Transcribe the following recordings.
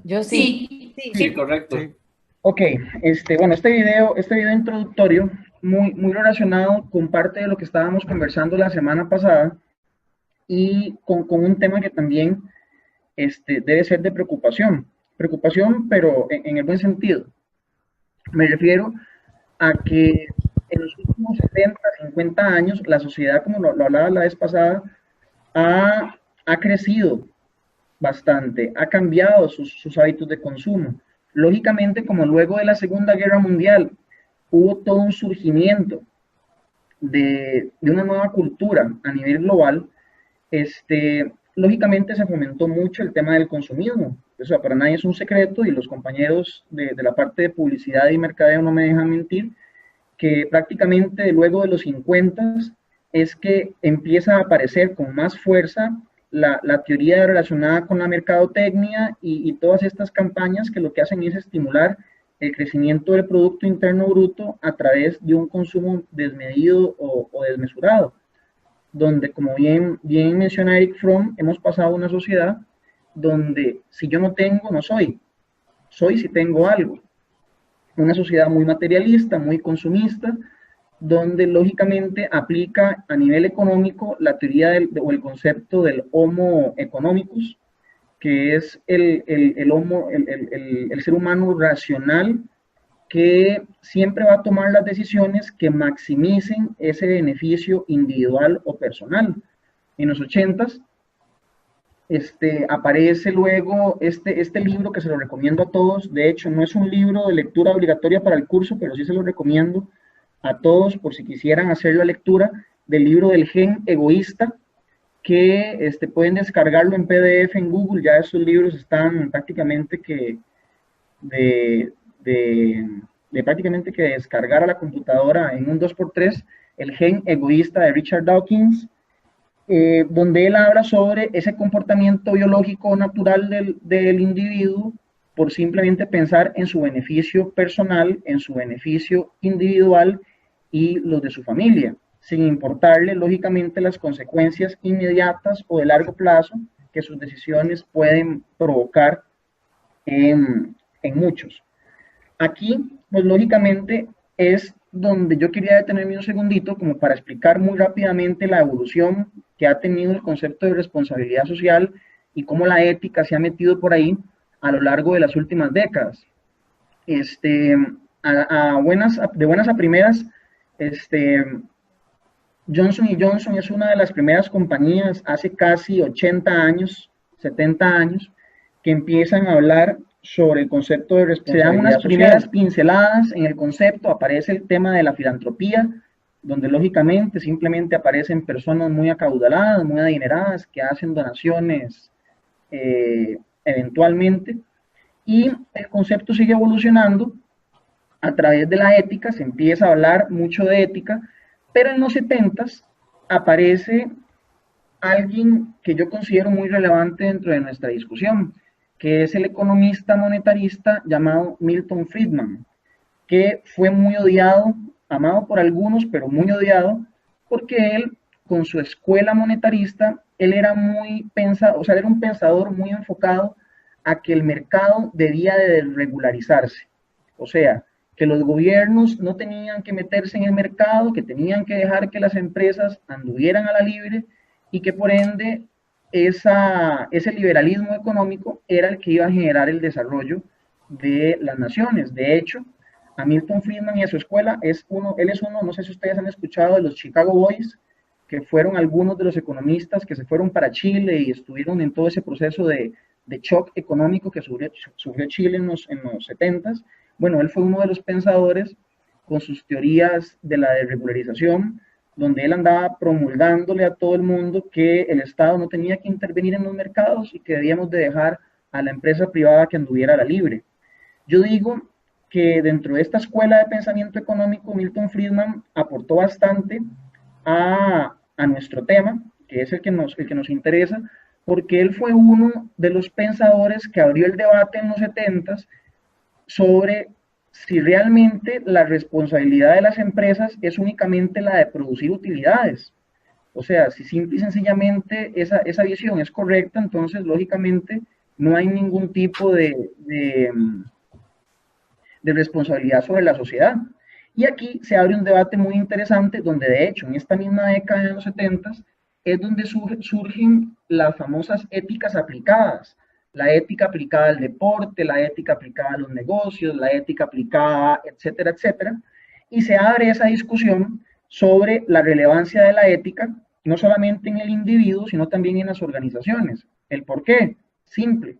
Yo sí. Sí, Sí, Sí, sí. correcto. Sí. Ok, bueno, este video introductorio, muy relacionado con parte de lo que estábamos conversando la semana pasada y con un tema que también debe ser de preocupación. Preocupación, pero en el buen sentido. Me refiero a que en los últimos 70, 50 años, la sociedad, como lo hablaba la vez pasada, ha crecido bastante, ha cambiado sus hábitos de consumo. Lógicamente, como luego de la Segunda Guerra Mundial hubo todo un surgimiento de una nueva cultura a nivel global, lógicamente se fomentó mucho el tema del consumismo. O sea, para nadie es un secreto y los compañeros de la parte de publicidad y mercadeo no me dejan mentir, que prácticamente luego de los 50 es que empieza a aparecer con más fuerza la teoría relacionada con la mercadotecnia y todas estas campañas que lo que hacen es estimular el crecimiento del Producto Interno Bruto a través de un consumo desmedido o desmesurado, donde, como bien menciona Eric Fromm, hemos pasado a una sociedad donde si yo no tengo, no soy, soy si tengo algo. Una sociedad muy materialista, muy consumista, donde lógicamente aplica a nivel económico la teoría o el concepto del homo economicus, que es el ser humano racional que siempre va a tomar las decisiones que maximicen ese beneficio individual o personal. En los 80s aparece luego este libro que se lo recomiendo a todos. De hecho, no es un libro de lectura obligatoria para el curso, pero sí se lo recomiendo a todos por si quisieran hacer la lectura del libro del gen egoísta, que pueden descargarlo en PDF en Google. Ya esos libros están prácticamente de, de, de prácticamente que descargar a la computadora en un 2x3, el gen egoísta de Richard Dawkins, donde él habla sobre ese comportamiento biológico natural del individuo por simplemente pensar en su beneficio personal, en su beneficio individual y los de su familia, sin importarle lógicamente las consecuencias inmediatas o de largo plazo que sus decisiones pueden provocar en muchos. Aquí, pues lógicamente es donde yo quería detenerme un segundito como para explicar muy rápidamente la evolución que ha tenido el concepto de responsabilidad social y cómo la ética se ha metido por ahí a lo largo de las últimas décadas. Este, de buenas a primeras, este, Johnson Johnson es una de las primeras compañías hace casi 80 años, 70 años, que empiezan a hablar sobre el concepto de responsabilidad. Se dan unas primeras pinceladas en el concepto, aparece el tema de la filantropía, donde lógicamente simplemente aparecen personas muy acaudaladas, muy adineradas, que hacen donaciones eventualmente, y el concepto sigue evolucionando a través de la ética, se empieza a hablar mucho de ética, pero en los 70s aparece alguien que yo considero muy relevante dentro de nuestra discusión, que es el economista monetarista llamado Milton Friedman, que fue muy odiado, amado por algunos, pero muy odiado, porque él, con su escuela monetarista, él era era un pensador muy enfocado a que el mercado debía de regularizarse. O sea, que los gobiernos no tenían que meterse en el mercado, que tenían que dejar que las empresas anduvieran a la libre y que por ende ese liberalismo económico era el que iba a generar el desarrollo de las naciones. De hecho, a Milton Friedman y a su escuela él es uno, no sé si ustedes han escuchado de los Chicago Boys, que fueron algunos de los economistas que se fueron para Chile y estuvieron en todo ese proceso de shock económico que sufrió Chile en los 70s. Bueno, él fue uno de los pensadores con sus teorías de la desregularización, donde él andaba promulgándole a todo el mundo que el Estado no tenía que intervenir en los mercados y que debíamos de dejar a la empresa privada que anduviera a la libre. Yo digo que dentro de esta escuela de pensamiento económico, Milton Friedman aportó bastante a nuestro tema, que es el que nos interesa, porque él fue uno de los pensadores que abrió el debate en los 70s sobre si realmente la responsabilidad de las empresas es únicamente la de producir utilidades. O sea, si simple y sencillamente esa visión es correcta, entonces lógicamente no hay ningún tipo de responsabilidad sobre la sociedad. Y aquí se abre un debate muy interesante donde de hecho en esta misma década de los 70 es donde surgen las famosas éticas aplicadas. La ética aplicada al deporte, la ética aplicada a los negocios, la ética aplicada, etcétera, etcétera. Y se abre esa discusión sobre la relevancia de la ética, no solamente en el individuo, sino también en las organizaciones. ¿El por qué? Simple.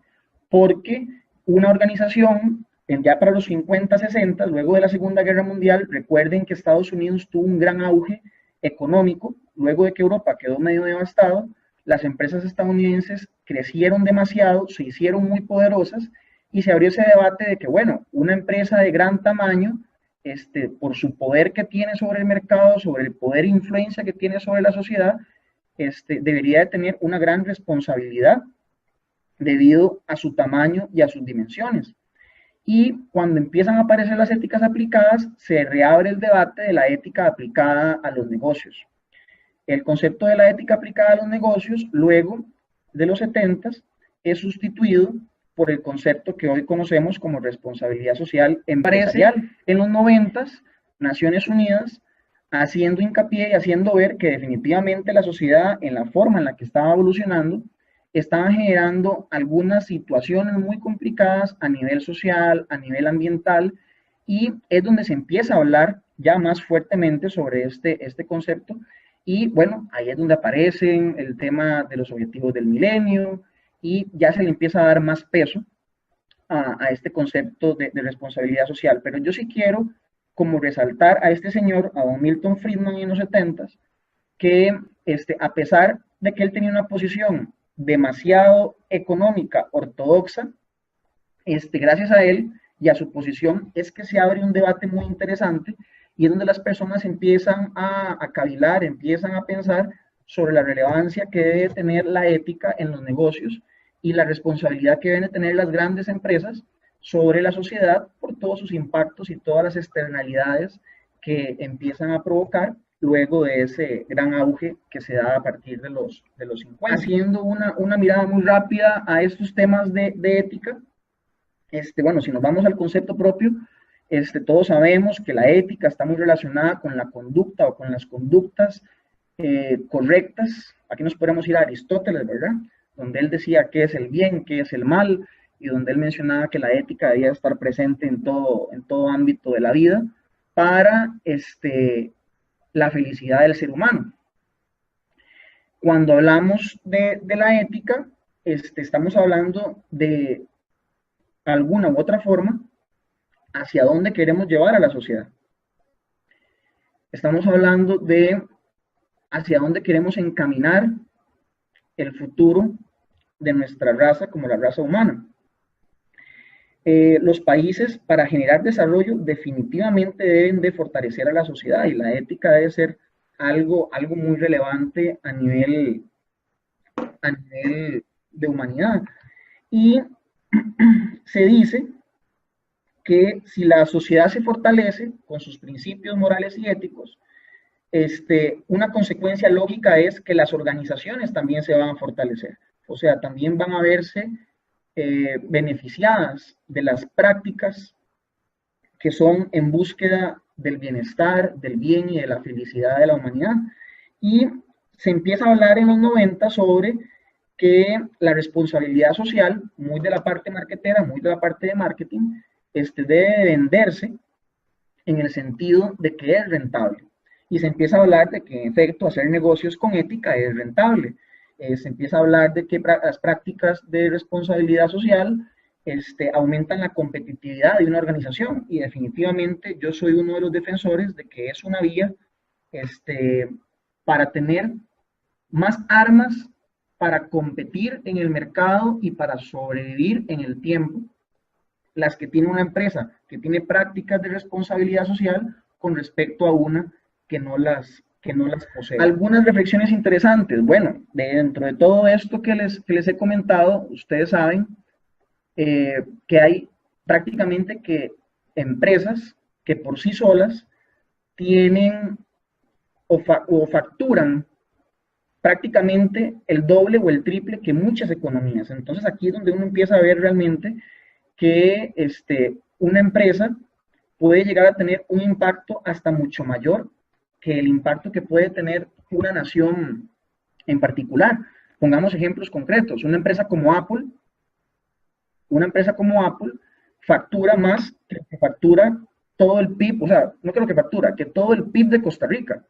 Porque una organización ya para los 50, 60, luego de la Segunda Guerra Mundial, recuerden que Estados Unidos tuvo un gran auge económico, luego de que Europa quedó medio devastado, las empresas estadounidenses crecieron demasiado, se hicieron muy poderosas y se abrió ese debate de que, bueno, una empresa de gran tamaño, por su poder que tiene sobre el mercado, sobre el poder e influencia que tiene sobre la sociedad, debería de tener una gran responsabilidad debido a su tamaño y a sus dimensiones. Y cuando empiezan a aparecer las éticas aplicadas, se reabre el debate de la ética aplicada a los negocios. El concepto de la ética aplicada a los negocios, luego de los 70, es sustituido por el concepto que hoy conocemos como responsabilidad social empresarial. En los 90, Naciones Unidas, haciendo hincapié y haciendo ver que definitivamente la sociedad, en la forma en la que estaba evolucionando, estaban generando algunas situaciones muy complicadas a nivel social, a nivel ambiental, y es donde se empieza a hablar ya más fuertemente sobre este concepto. Y bueno, ahí es donde aparecen el tema de los objetivos del milenio y ya se le empieza a dar más peso a este concepto de responsabilidad social. Pero yo sí quiero como resaltar a este señor, a don Milton Friedman en los 70, que a pesar de que él tenía una posición demasiado económica, ortodoxa, gracias a él y a su posición es que se abre un debate muy interesante y es donde las personas empiezan a cavilar, empiezan a pensar sobre la relevancia que debe tener la ética en los negocios y la responsabilidad que deben tener las grandes empresas sobre la sociedad por todos sus impactos y todas las externalidades que empiezan a provocar luego de ese gran auge que se da a partir de los 50. Haciendo una mirada muy rápida a estos temas de ética, bueno, si nos vamos al concepto propio, todos sabemos que la ética está muy relacionada con la conducta o con las conductas correctas. Aquí nos podemos ir a Aristóteles, ¿verdad? Donde él decía qué es el bien, qué es el mal, y donde él mencionaba que la ética debía estar presente en todo ámbito de la vida para la felicidad del ser humano. Cuando hablamos de la ética, estamos hablando de alguna u otra forma hacia dónde queremos llevar a la sociedad. Estamos hablando de hacia dónde queremos encaminar el futuro de nuestra raza como la raza humana. Los países, para generar desarrollo, definitivamente deben de fortalecer a la sociedad y la ética debe ser algo muy relevante a nivel de humanidad. Y se dice que si la sociedad se fortalece con sus principios morales y éticos, una consecuencia lógica es que las organizaciones también se van a fortalecer. O sea, también van a verse beneficiadas de las prácticas que son en búsqueda del bienestar, del bien y de la felicidad de la humanidad. Y se empieza a hablar en los 90 sobre que la responsabilidad social, muy de la parte marketera, muy de la parte de marketing, debe venderse en el sentido de que es rentable. Y se empieza a hablar de que, en efecto, hacer negocios con ética es rentable. Se empieza a hablar de que las prácticas de responsabilidad social aumentan la competitividad de una organización y definitivamente yo soy uno de los defensores de que es una vía para tener más armas para competir en el mercado y para sobrevivir en el tiempo, las que tiene una empresa que tiene prácticas de responsabilidad social con respecto a una que no las posee. Algunas reflexiones interesantes. Bueno, dentro de todo esto que les he comentado, ustedes saben que hay prácticamente que empresas que por sí solas tienen o facturan prácticamente el doble o el triple que muchas economías. Entonces aquí es donde uno empieza a ver realmente que una empresa puede llegar a tener un impacto hasta mucho mayor que el impacto que puede tener una nación en particular. Pongamos ejemplos concretos. Una empresa como Apple factura más que factura todo el PIB, o sea, no creo que factura, que todo el PIB de Costa Rica.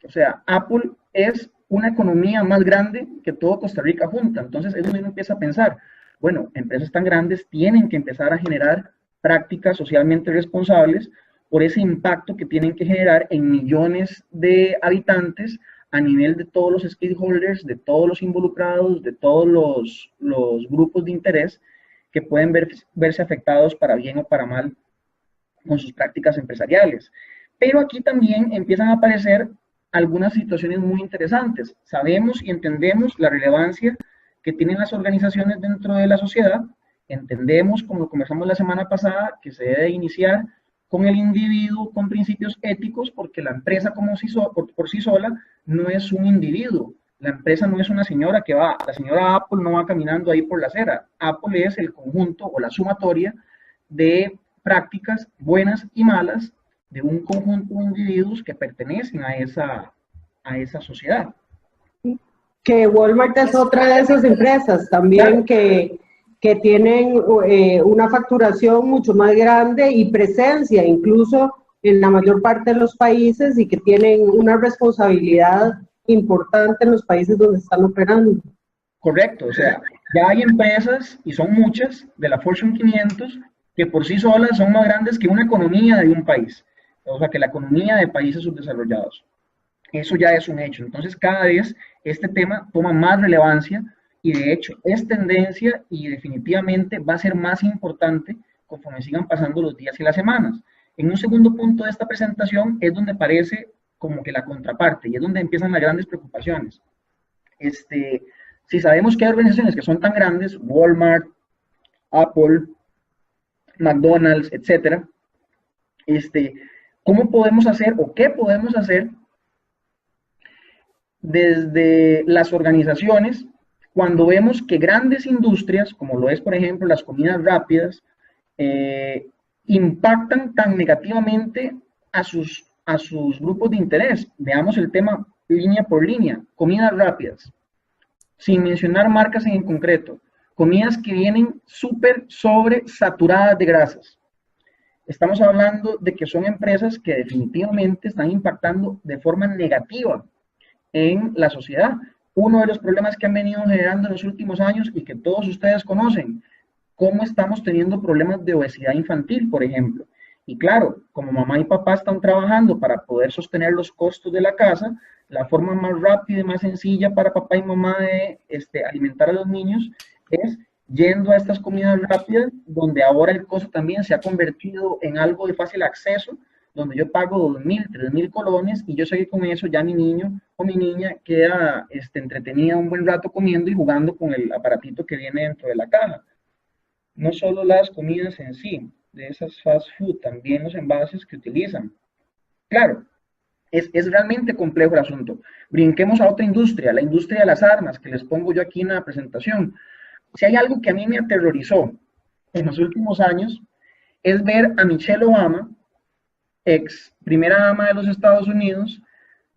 O sea, Apple es una economía más grande que todo Costa Rica junta. Entonces es donde uno empieza a pensar, bueno, empresas tan grandes tienen que empezar a generar prácticas socialmente responsables por ese impacto que tienen que generar en millones de habitantes a nivel de todos los stakeholders, de todos los involucrados, de todos los grupos de interés que pueden verse afectados para bien o para mal con sus prácticas empresariales. Pero aquí también empiezan a aparecer algunas situaciones muy interesantes. Sabemos y entendemos la relevancia que tienen las organizaciones dentro de la sociedad. Entendemos, como lo conversamos la semana pasada, que se debe iniciar con el individuo con principios éticos, porque la empresa por sí sola no es un individuo. La empresa no es una señora que va, la señora Apple no va caminando ahí por la acera. Apple es el conjunto o la sumatoria de prácticas buenas y malas de un conjunto de individuos que pertenecen a esa sociedad. Que Walmart es otra de esas empresas también, claro, que tienen una facturación mucho más grande y presencia incluso en la mayor parte de los países y que tienen una responsabilidad importante en los países donde están operando. Correcto, o sea, ya hay empresas, y son muchas, de la Fortune 500, que por sí solas son más grandes que una economía de un país, o sea, que la economía de países subdesarrollados. Eso ya es un hecho. Entonces, cada vez este tema toma más relevancia y, de hecho, es tendencia y definitivamente va a ser más importante conforme sigan pasando los días y las semanas. En un segundo punto de esta presentación es donde aparece como que la contraparte y es donde empiezan las grandes preocupaciones. Si sabemos que hay organizaciones que son tan grandes, Walmart, Apple, McDonald's, etcétera, ¿cómo podemos hacer o qué podemos hacer desde las organizaciones cuando vemos que grandes industrias, como lo es por ejemplo las comidas rápidas, impactan tan negativamente a sus grupos de interés? Veamos el tema línea por línea. Comidas rápidas, sin mencionar marcas en concreto, comidas que vienen súper sobresaturadas de grasas. Estamos hablando de que son empresas que definitivamente están impactando de forma negativa en la sociedad. Uno de los problemas que han venido generando en los últimos años y que todos ustedes conocen, cómo estamos teniendo problemas de obesidad infantil, por ejemplo. Y claro, como mamá y papá están trabajando para poder sostener los costos de la casa, la forma más rápida y más sencilla para papá y mamá de alimentar a los niños es yendo a estas comidas rápidas, donde ahora el costo también se ha convertido en algo de fácil acceso, donde yo pago 2.000, 3.000 colones y yo sé que con eso ya mi niño o mi niña queda entretenida un buen rato comiendo y jugando con el aparatito que viene dentro de la caja. No solo las comidas en sí, de esas fast food, también los envases que utilizan. Claro, es realmente complejo el asunto. Brinquemos a otra industria, la industria de las armas, que les pongo yo aquí en la presentación. Si hay algo que a mí me aterrorizó en los últimos años, es ver a Michelle Obama, ex primera dama de los Estados Unidos,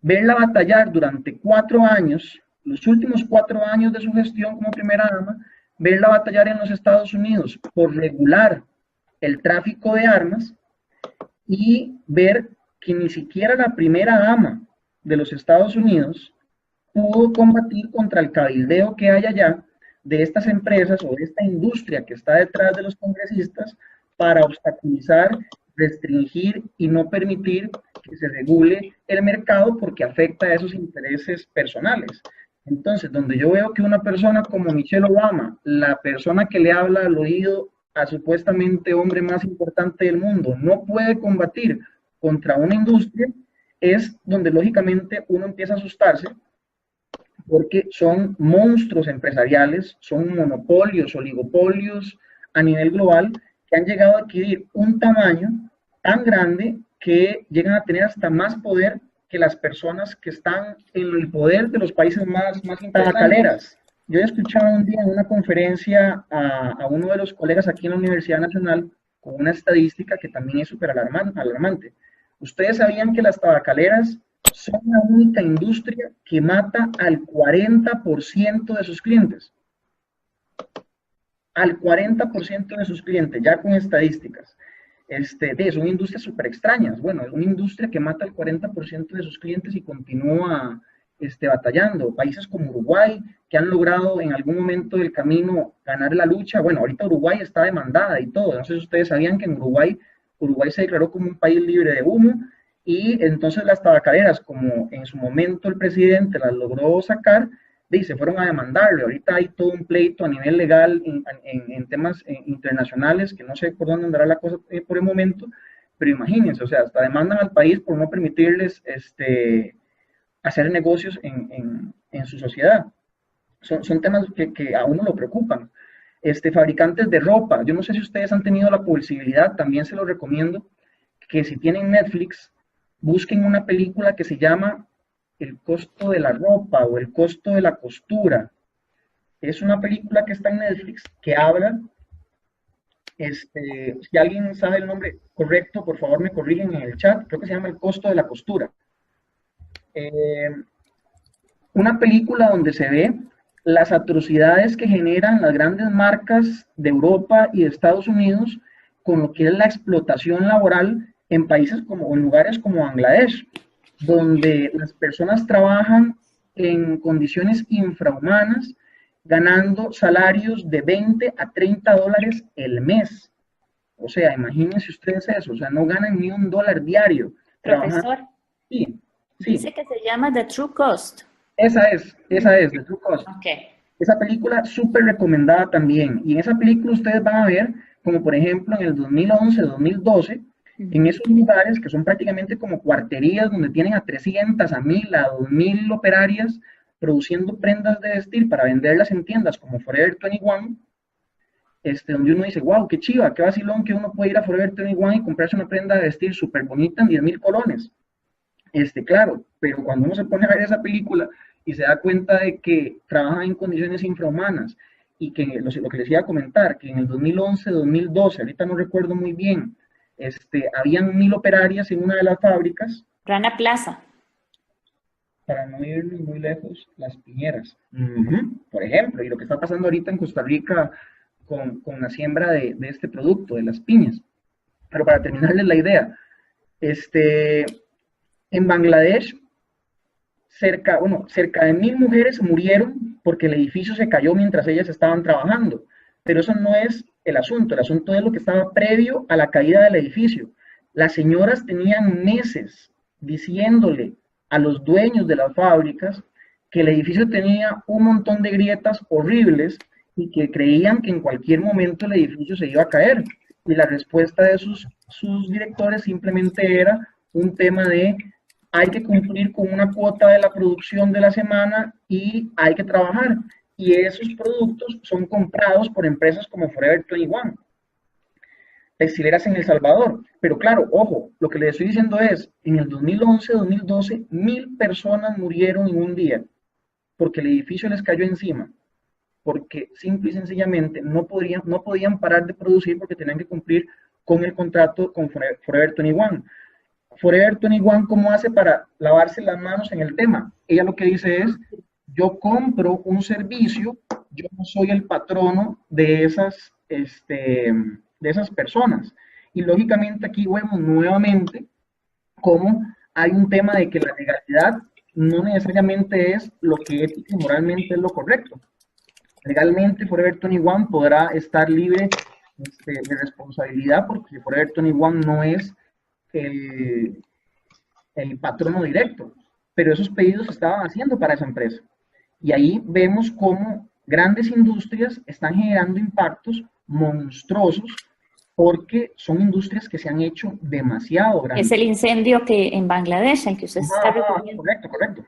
verla batallar durante 4 años, los últimos 4 años de su gestión como primera dama, verla batallar en los Estados Unidos por regular el tráfico de armas y ver que ni siquiera la primera dama de los Estados Unidos pudo combatir contra el cabildeo que hay allá de estas empresas o de esta industria que está detrás de los congresistas para obstaculizar, restringir y no permitir que se regule el mercado porque afecta a esos intereses personales. Entonces, donde yo veo que una persona como Michelle Obama, la persona que le habla al oído a supuestamente hombre más importante del mundo, no puede combatir contra una industria, es donde lógicamente uno empieza a asustarse porque son monstruos empresariales, son monopolios, oligopolios a nivel global que han llegado a adquirir un tamaño tan grande que llegan a tener hasta más poder que las personas que están en el poder de los países más tabacaleras. Yo he escuchado un día en una conferencia a uno de los colegas aquí en la Universidad Nacional con una estadística que también es súper alarmante. ¿Ustedes sabían que las tabacaleras son la única industria que mata al 40% de sus clientes? Al 40% de sus clientes, ya con estadísticas. Son industrias súper extrañas. Bueno, es una industria que mata al 40% de sus clientes y continúa batallando. Países como Uruguay, que han logrado en algún momento del camino ganar la lucha. Bueno, ahorita Uruguay está demandada y todo. No sé si ustedes sabían que en Uruguay se declaró como un país libre de humo, y entonces las tabacaleras, como en su momento el presidente las logró sacar, se fueron a demandarle. Ahorita hay todo un pleito a nivel legal en temas internacionales, que no sé por dónde andará la cosa por el momento, pero imagínense, o sea, hasta demandan al país por no permitirles hacer negocios en su sociedad. Son temas que a uno lo preocupan. Fabricantes de ropa, yo no sé si ustedes han tenido la posibilidad, también se los recomiendo, que si tienen Netflix, busquen una película que se llama El costo de la ropa o El costo de la costura. Es una película que está en Netflix que habla, si alguien sabe el nombre correcto, por favor me corrigen en el chat, creo que se llama El costo de la costura. Una película donde se ve las atrocidades que generan las grandes marcas de Europa y de Estados Unidos con lo que es la explotación laboral en países como, en lugares como Bangladesh, donde las personas trabajan en condiciones infrahumanas, ganando salarios de 20 a 30 dólares el mes. O sea, imagínense ustedes eso, o sea, no ganan ni $1 diario. Profesor, sí. Dice que se llama The True Cost. Esa es, The True Cost. Okay. Esa película súper recomendada también. Y en esa película ustedes van a ver, como por ejemplo en el 2011, 2012, en esos lugares que son prácticamente como cuarterías donde tienen a 300, a 1000, a 2000 operarias produciendo prendas de vestir para venderlas en tiendas como Forever 21, donde uno dice, wow, qué chiva, qué vacilón que uno puede ir a Forever 21 y comprarse una prenda de vestir súper bonita en 10,000 colones. Claro, pero cuando uno se pone a ver esa película y se da cuenta de que trabajan en condiciones infrahumanas y que lo que les iba a comentar, que en el 2011, 2012, ahorita no recuerdo muy bien, habían 1000 operarias en una de las fábricas. Rana Plaza. Para no ir muy lejos, Las Piñeras, por ejemplo, y lo que está pasando ahorita en Costa Rica con la siembra de este producto, de las piñas. Pero para terminarles la idea, en Bangladesh, cerca de 1000 mujeres murieron porque el edificio se cayó mientras ellas estaban trabajando. Pero eso no es el asunto es lo que estaba previo a la caída del edificio. Las señoras tenían meses diciéndole a los dueños de las fábricas que el edificio tenía un montón de grietas horribles y que creían que en cualquier momento el edificio se iba a caer. Y la respuesta de sus directores simplemente era un tema de hay que cumplir con una cuota de la producción de la semana y hay que trabajar. Y esos productos son comprados por empresas como Forever 21, textileras en El Salvador. Pero claro, ojo, lo que les estoy diciendo es, en el 2011, 2012, 1000 personas murieron en un día porque el edificio les cayó encima, porque simple y sencillamente no podían parar de producir porque tenían que cumplir con el contrato con Forever 21. Forever 21, ¿cómo hace para lavarse las manos en el tema? Ella lo que dice es, yo compro un servicio, yo no soy el patrono de esas personas. Y lógicamente aquí vemos nuevamente cómo hay un tema de que la legalidad no necesariamente es lo que ética y moralmente es lo correcto. Legalmente Forever 21 podrá estar libre de responsabilidad porque Forever 21 no es el patrono directo, pero esos pedidos se estaban haciendo para esa empresa. Y ahí vemos cómo grandes industrias están generando impactos monstruosos porque son industrias que se han hecho demasiado grandes. Es el incendio que en Bangladesh, al que usted se está refiriendo. Correcto.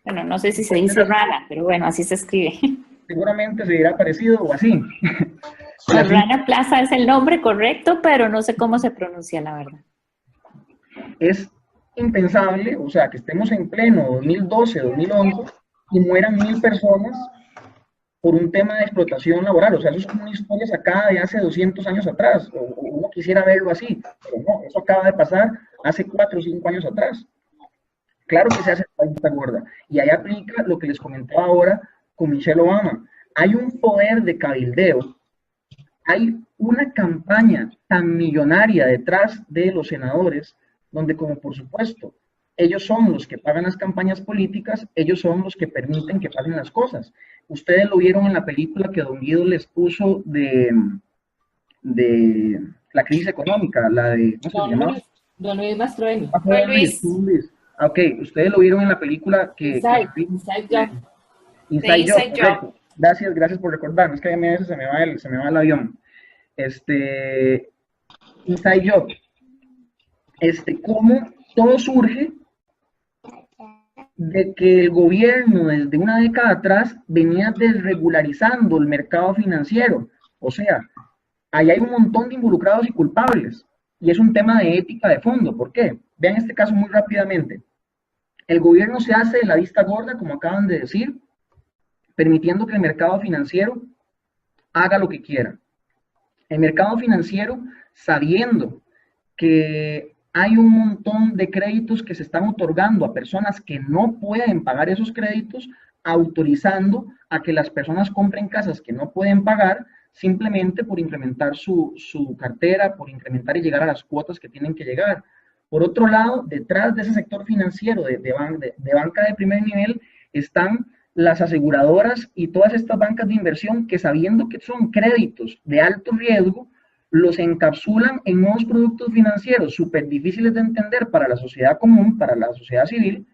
Bueno, no sé si se dice Rana, pero bueno, así se escribe. Seguramente se dirá parecido o así. Rana Plaza es el nombre correcto, pero no sé cómo se pronuncia, la verdad. Es impensable, o sea, que estemos en pleno 2012, 2011 y mueran 1000 personas por un tema de explotación laboral. O sea, eso es como una historia sacada de hace 200 años atrás, o uno quisiera verlo así, pero no, eso acaba de pasar hace 4 o 5 años atrás. Claro que se hace la vista gorda, y ahí aplica lo que les comentaba ahora con Michelle Obama. Hay un poder de cabildeo, hay una campaña tan millonaria detrás de los senadores, donde como por supuesto, ellos son los que pagan las campañas políticas, ellos son los que permiten que pasen las cosas. Ustedes lo vieron en la película que Don Guido les puso de la crisis económica, la de, ¿cómo se llama? Don Luis Mastroeni. Don Luis. Ok, ustedes lo vieron en la película Inside Job. Inside Job. Gracias por recordarme, es que a mí a veces se me va el avión. Inside Job. Cómo todo surge de que el gobierno desde una década atrás venía desregularizando el mercado financiero. O sea, ahí hay un montón de involucrados y culpables. Y es un tema de ética de fondo. ¿Por qué? Vean este caso muy rápidamente. El gobierno se hace de la vista gorda, como acaban de decir, permitiendo que el mercado financiero haga lo que quiera. El mercado financiero, sabiendo que hay un montón de créditos que se están otorgando a personas que no pueden pagar esos créditos, autorizando a que las personas compren casas que no pueden pagar simplemente por incrementar su cartera, por incrementar y llegar a las cuotas que tienen que llegar. Por otro lado, detrás de ese sector financiero de banca de primer nivel están las aseguradoras y todas estas bancas de inversión que, sabiendo que son créditos de alto riesgo, los encapsulan en nuevos productos financieros súper difíciles de entender para la sociedad común, para la sociedad civil,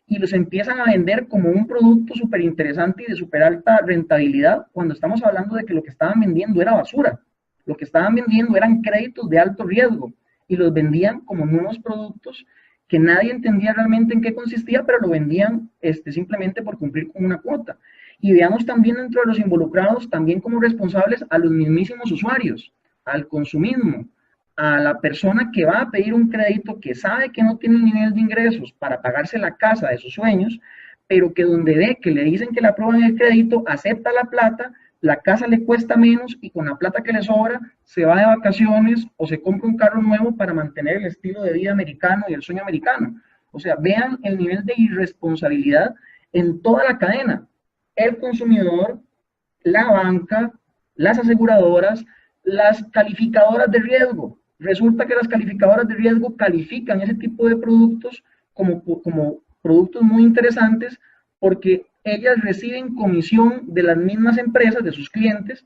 y los empiezan a vender como un producto súper interesante y de súper alta rentabilidad, cuando estamos hablando de que lo que estaban vendiendo era basura. Lo que estaban vendiendo eran créditos de alto riesgo, y los vendían como nuevos productos que nadie entendía realmente en qué consistía, pero lo vendían simplemente por cumplir con una cuota. Y veamos también dentro de los involucrados, también como responsables a los mismísimos usuarios, al consumismo, a la persona que va a pedir un crédito, que sabe que no tiene un nivel de ingresos para pagarse la casa de sus sueños, pero que donde ve que le dicen que le aprueban el crédito, acepta la plata, la casa le cuesta menos y con la plata que le sobra se va de vacaciones o se compra un carro nuevo para mantener el estilo de vida americano y el sueño americano. O sea, vean el nivel de irresponsabilidad en toda la cadena. El consumidor, la banca, las aseguradoras, las calificadoras de riesgo. Resulta que las calificadoras de riesgo califican ese tipo de productos como productos muy interesantes porque ellas reciben comisión de las mismas empresas, de sus clientes,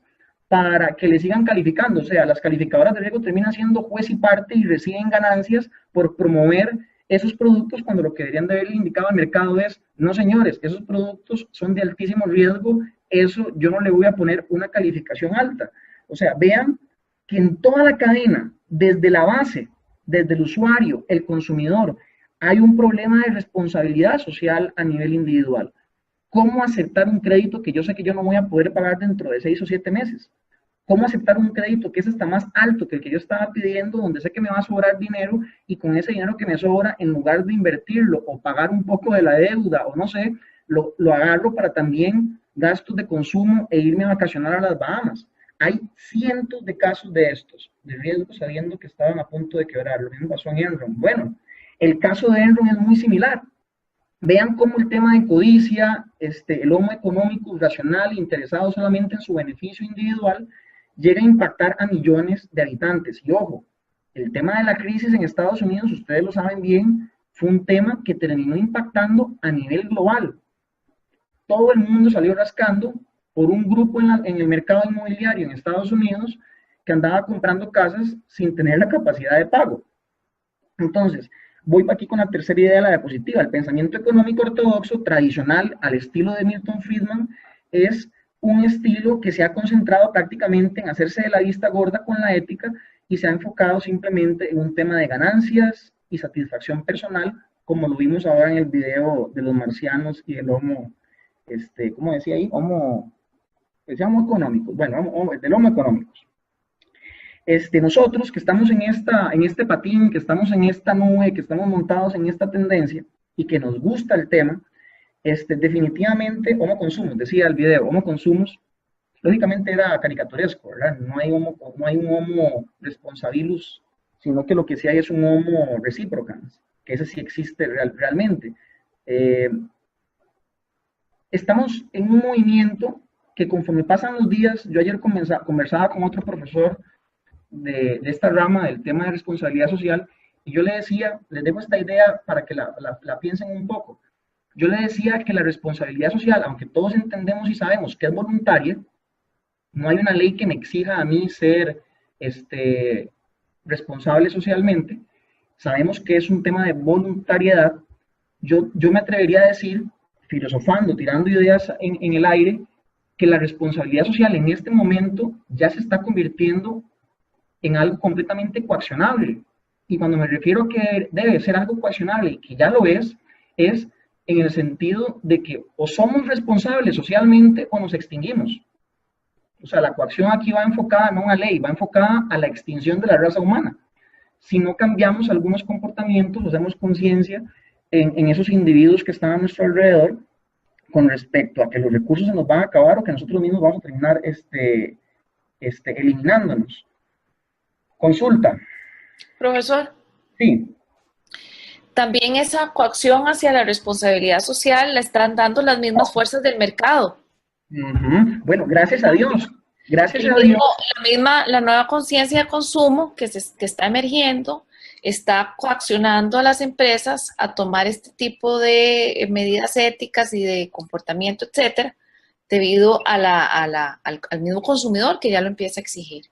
para que le sigan calificando. O sea, las calificadoras de riesgo terminan siendo juez y parte y reciben ganancias por promover esos productos cuando lo que deberían de haberle indicado al mercado es, no señores, esos productos son de altísimo riesgo, eso yo no le voy a poner una calificación alta. O sea, vean que en toda la cadena, desde la base, desde el usuario, el consumidor, hay un problema de responsabilidad social a nivel individual. ¿Cómo aceptar un crédito que yo sé que yo no voy a poder pagar dentro de 6 o 7 meses? ¿Cómo aceptar un crédito que es hasta más alto que el que yo estaba pidiendo, donde sé que me va a sobrar dinero y con ese dinero que me sobra, en lugar de invertirlo o pagar un poco de la deuda o no sé, lo agarro para también gastos de consumo e irme a vacacionar a las Bahamas? Hay cientos de casos de estos, de riesgo sabiendo que estaban a punto de quebrar. Lo mismo pasó en Enron. Bueno, el caso de Enron es muy similar. Vean cómo el tema de codicia, el homo económico racional, interesado solamente en su beneficio individual, llega a impactar a millones de habitantes. Y ojo, el tema de la crisis en Estados Unidos, ustedes lo saben bien, fue un tema que terminó impactando a nivel global. Todo el mundo salió rascando por un grupo en el mercado inmobiliario en Estados Unidos que andaba comprando casas sin tener la capacidad de pago. Entonces, voy aquí con la tercera idea de la diapositiva. El pensamiento económico ortodoxo tradicional al estilo de Milton Friedman es un estilo que se ha concentrado prácticamente en hacerse de la vista gorda con la ética y se ha enfocado simplemente en un tema de ganancias y satisfacción personal, como lo vimos ahora en el video de los marcianos y el homo, ¿cómo decía ahí? Homo, decía homo económico. Bueno, del homo económicos. Nosotros que estamos en este patín, que estamos en esta nube, que estamos montados en esta tendencia y que nos gusta el tema, definitivamente homo consumos, decía el video, homo consumos, lógicamente era caricaturesco, ¿verdad? No hay un homo responsabilus, sino que lo que sí hay es un homo reciprocans, que ese sí existe realmente. Estamos en un movimiento que conforme pasan los días, yo ayer conversaba con otro profesor de esta rama del tema de responsabilidad social, y yo le decía, les dejo esta idea para que la piensen un poco. Yo le decía que la responsabilidad social, aunque todos entendemos y sabemos que es voluntaria, no hay una ley que me exija a mí ser responsable socialmente, sabemos que es un tema de voluntariedad. Yo me atrevería a decir, filosofando, tirando ideas en el aire, que la responsabilidad social en este momento ya se está convirtiendo en algo completamente coaccionable. Y cuando me refiero a que debe ser algo coaccionable y que ya lo es en el sentido de que o somos responsables socialmente o nos extinguimos. O sea, la coacción aquí va enfocada no a una ley, va enfocada a la extinción de la raza humana. Si no cambiamos algunos comportamientos, hacemos conciencia en esos individuos que están a nuestro alrededor con respecto a que los recursos se nos van a acabar o que nosotros mismos vamos a terminar eliminándonos. Consulta. Profesor. Sí. También esa coacción hacia la responsabilidad social la están dando las mismas fuerzas del mercado. Bueno, gracias a Dios. Gracias a Dios. La nueva conciencia de consumo que está emergiendo está coaccionando a las empresas a tomar este tipo de medidas éticas y de comportamiento, etcétera, debido al mismo consumidor que ya lo empieza a exigir.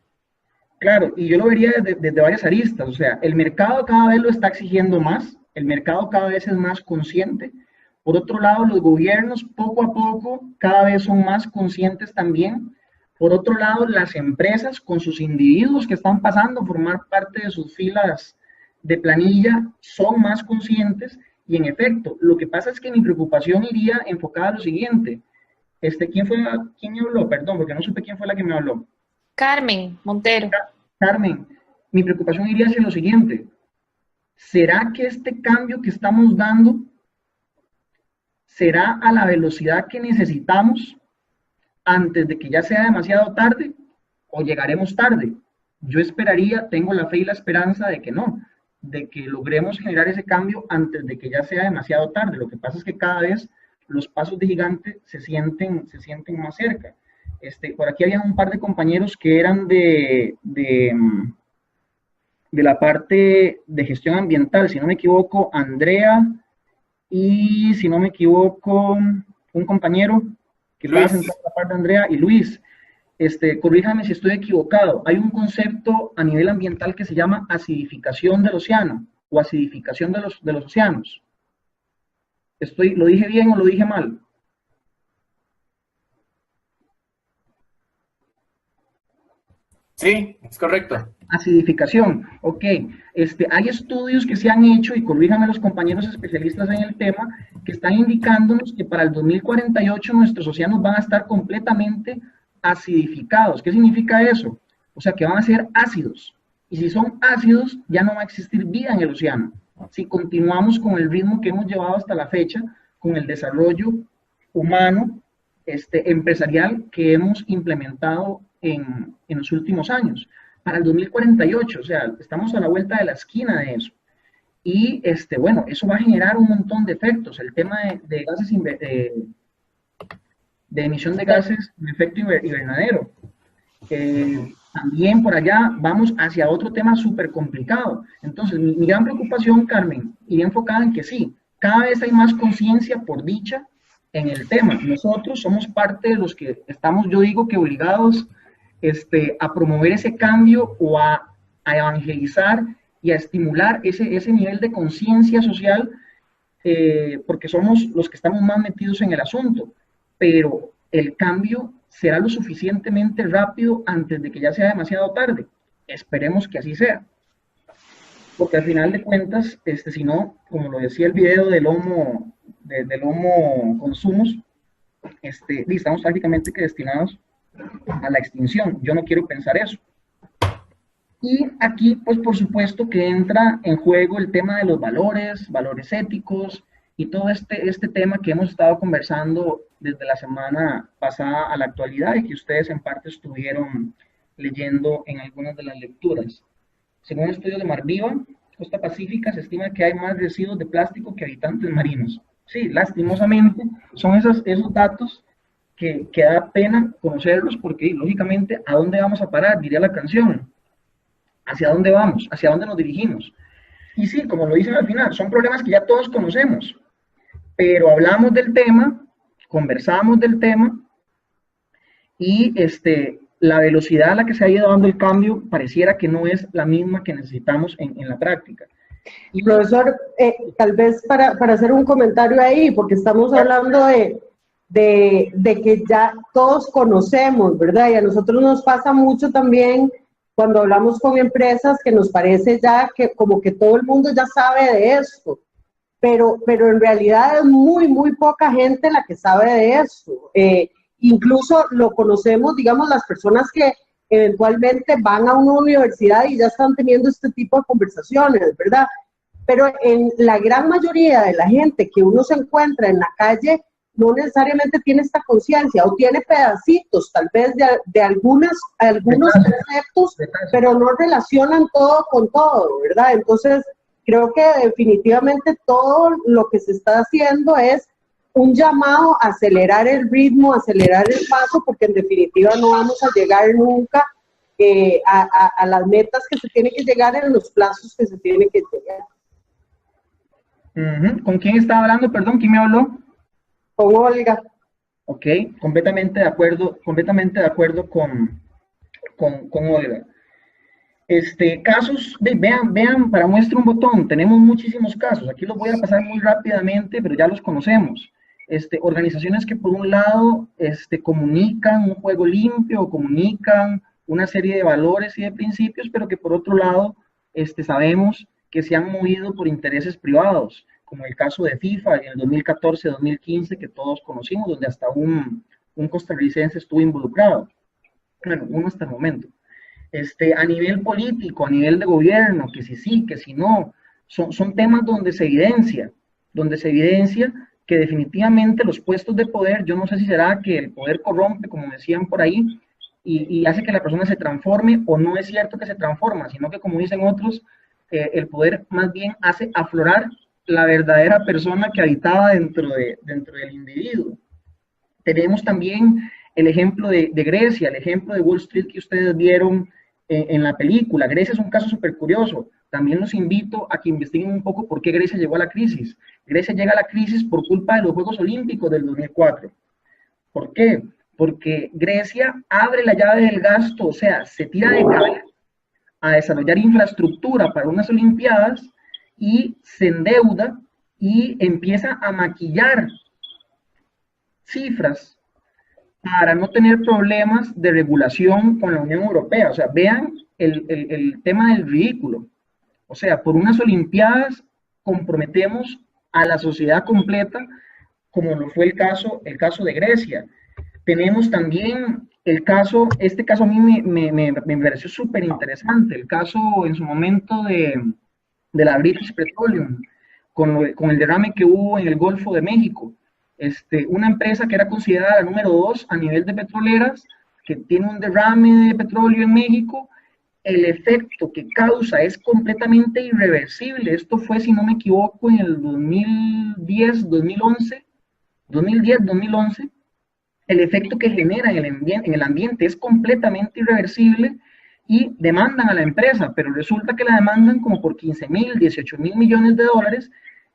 Claro, y yo lo vería desde varias aristas. O sea, el mercado cada vez lo está exigiendo más, el mercado cada vez es más consciente. Por otro lado, los gobiernos poco a poco cada vez son más conscientes también. Por otro lado, las empresas con sus individuos que están pasando a formar parte de sus filas de planilla son más conscientes. Y en efecto, lo que pasa es que mi preocupación iría enfocada a lo siguiente. ¿Quién me habló? Perdón, porque no supe quién fue la que me habló. Carmen Montero. Carmen, mi preocupación iría hacia lo siguiente. ¿Será que este cambio que estamos dando será a la velocidad que necesitamos antes de que ya sea demasiado tarde o llegaremos tarde? Yo esperaría, tengo la fe y la esperanza de que no, de que logremos generar ese cambio antes de que ya sea demasiado tarde. Lo que pasa es que cada vez los pasos de gigante se sienten más cerca. Por aquí había un par de compañeros que eran de la parte de gestión ambiental, si no me equivoco, Andrea, y si no me equivoco, un compañero que estaba sentado en la parte de Andrea y Luis. Corríjame si estoy equivocado. Hay un concepto a nivel ambiental que se llama acidificación del océano o acidificación de los océanos. ¿Lo dije bien o lo dije mal? Sí, es correcto. Acidificación, ok. Hay estudios que se han hecho, y corríjanme los compañeros especialistas en el tema, que están indicándonos que para el 2048 nuestros océanos van a estar completamente acidificados. ¿Qué significa eso? O sea, que van a ser ácidos. Y si son ácidos, ya no va a existir vida en el océano. Si continuamos con el ritmo que hemos llevado hasta la fecha, con el desarrollo humano, empresarial que hemos implementado en los últimos años. Para el 2048, o sea, estamos a la vuelta de la esquina de eso. Y, bueno, eso va a generar un montón de efectos. El tema de gases, de emisión de gases de efecto invernadero. También por allá vamos hacia otro tema súper complicado. Entonces, mi gran preocupación, Carmen, iría enfocada en que sí, cada vez hay más conciencia, por dicha, en el tema. Nosotros somos parte de los que estamos, yo digo que obligados a promover ese cambio o a evangelizar y a estimular ese nivel de conciencia social, porque somos los que estamos más metidos en el asunto, pero el cambio será lo suficientemente rápido antes de que ya sea demasiado tarde. Esperemos que así sea, porque al final de cuentas, si no, como lo decía el video del Homo Consumos, estamos prácticamente que destinados a la extinción. Yo no quiero pensar eso. Y aquí, pues por supuesto que entra en juego el tema de los valores, valores éticos y todo este tema que hemos estado conversando desde la semana pasada a la actualidad y que ustedes en parte estuvieron leyendo en algunas de las lecturas. Según estudios de Mar Viva, Costa Pacífica, se estima que hay más residuos de plástico que habitantes marinos. Sí, lastimosamente, son esos datos que da pena conocerlos porque, lógicamente, ¿a dónde vamos a parar? Diría la canción. ¿Hacia dónde vamos? ¿Hacia dónde nos dirigimos? Y sí, como lo dicen al final, son problemas que ya todos conocemos, pero hablamos del tema, conversamos del tema, y la velocidad a la que se ha ido dando el cambio pareciera que no es la misma que necesitamos en la práctica. Y profesor, tal vez para hacer un comentario ahí, porque estamos hablando de que ya todos conocemos, ¿verdad? Y a nosotros nos pasa mucho también cuando hablamos con empresas que nos parece ya que como que todo el mundo ya sabe de esto, pero en realidad es muy, muy poca gente la que sabe de esto. Incluso lo conocemos, digamos, las personas que eventualmente van a una universidad y ya están teniendo este tipo de conversaciones, ¿verdad? Pero en la gran mayoría de la gente que uno se encuentra en la calle, no necesariamente tiene esta conciencia, o tiene pedacitos tal vez de algunos conceptos, pero no relacionan todo con todo, ¿verdad? Entonces, creo que definitivamente todo lo que se está haciendo es un llamado a acelerar el ritmo, acelerar el paso, porque en definitiva no vamos a llegar nunca a las metas que se tienen que llegar en los plazos que se tienen que llegar. ¿Con quién estaba hablando? Perdón, ¿quién me habló? Con Olga. Ok, completamente de acuerdo con Olga. Casos, vean, para muestra un botón, tenemos muchísimos casos, aquí los voy a pasar muy rápidamente, pero ya los conocemos. Organizaciones que por un lado comunican un juego limpio, comunican una serie de valores y de principios, pero que por otro lado sabemos que se han movido por intereses privados, como el caso de FIFA en el 2014-2015 que todos conocimos, donde hasta un costarricense estuvo involucrado. Bueno, uno hasta el momento. A nivel político, a nivel de gobierno, que si sí, que si no, son temas donde se evidencia que definitivamente los puestos de poder, yo no sé si será que el poder corrompe, como decían por ahí, y hace que la persona se transforme, o no es cierto que se transforma, sino que como dicen otros, el poder más bien hace aflorar la verdadera persona que habitaba dentro del individuo. Tenemos también el ejemplo de Grecia, el ejemplo de Wall Street que ustedes vieron en la película. Grecia es un caso súper curioso. También los invito a que investiguen un poco por qué Grecia llegó a la crisis. Grecia llega a la crisis por culpa de los Juegos Olímpicos del 2004. ¿Por qué? Porque Grecia abre la llave del gasto, o sea, se tira de cabeza a desarrollar infraestructura para unas Olimpiadas y se endeuda y empieza a maquillar cifras para no tener problemas de regulación con la Unión Europea. O sea, vean el tema del ridículo. O sea, por unas Olimpiadas comprometemos a la sociedad completa, como lo fue el caso de Grecia. Tenemos también este caso a mí me pareció súper interesante, el caso en su momento de la British Petroleum, con el derrame que hubo en el Golfo de México. Una empresa que era considerada la número 2 a nivel de petroleras, que tiene un derrame de petróleo en México, el efecto que causa es completamente irreversible. Esto fue, si no me equivoco, en el 2010-2011, el efecto que genera en el ambiente es completamente irreversible y demandan a la empresa, pero resulta que la demandan como por 15.000, 18.000 millones de dólares,